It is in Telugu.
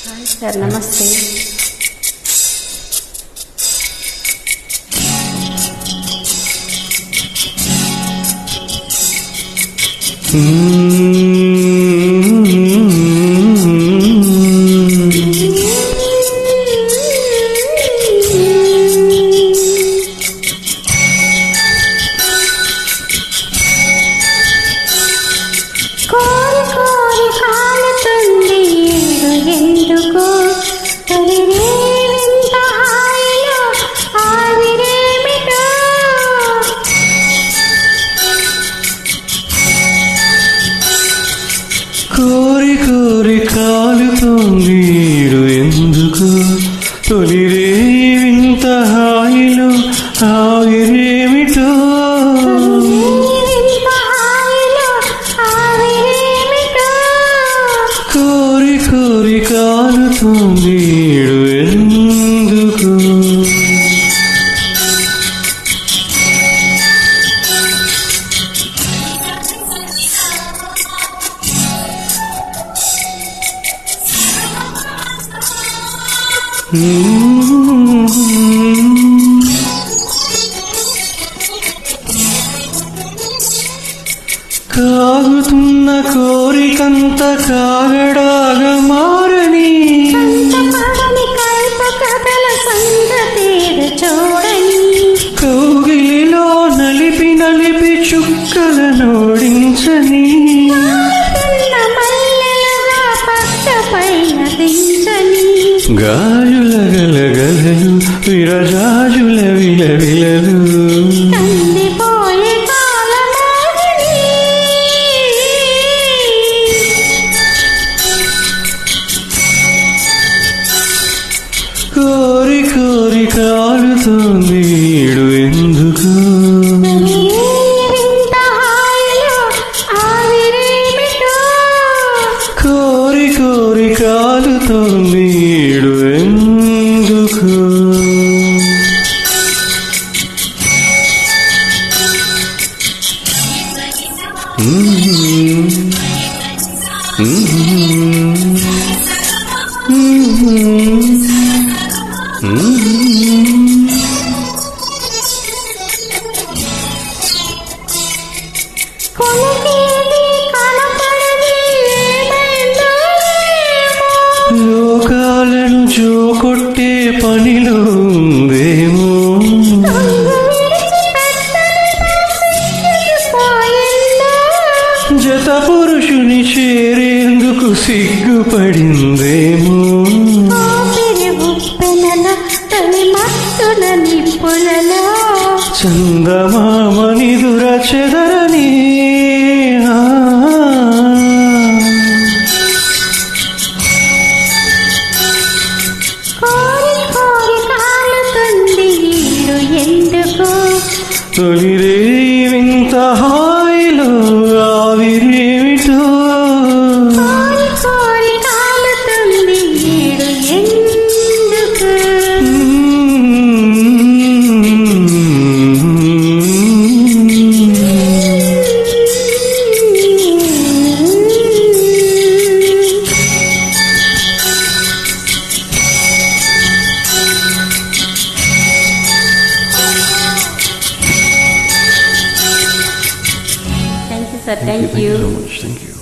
హాయ్ సార్, నమస్తే. కోరి కోరి కాలుతోంది ఈడు ఎందుకు, తొలిరే వింత హాయిలో ఆవిరేమిటో. కోరి కోరి కాలుతోంది ఈడు ఎందుకు. కాగుతున్న కోరికంత కాగడాగా మారని, కౌగిలిలో నలిపి నలిపి చుక్కలనోడించని, గాజుల గలగలలు విరజాజుల విలవిలలు, కోరి కోరి కాలుతోంది ఈడు ఎందుకు. కోరి కోరి కాలుతోంది ఈడు ఎందుకు. లోకాలను జోకొట్టే పనిలో ఉందేమో, జత పురుషుని చేరేందుకు సిగ్గుపడిందేమో, చందమామని దురచెదరని, తొలిరే వింత హాయిలో ఆవిరేమిటో. Sir, thank you. Thank you so much. Thank you.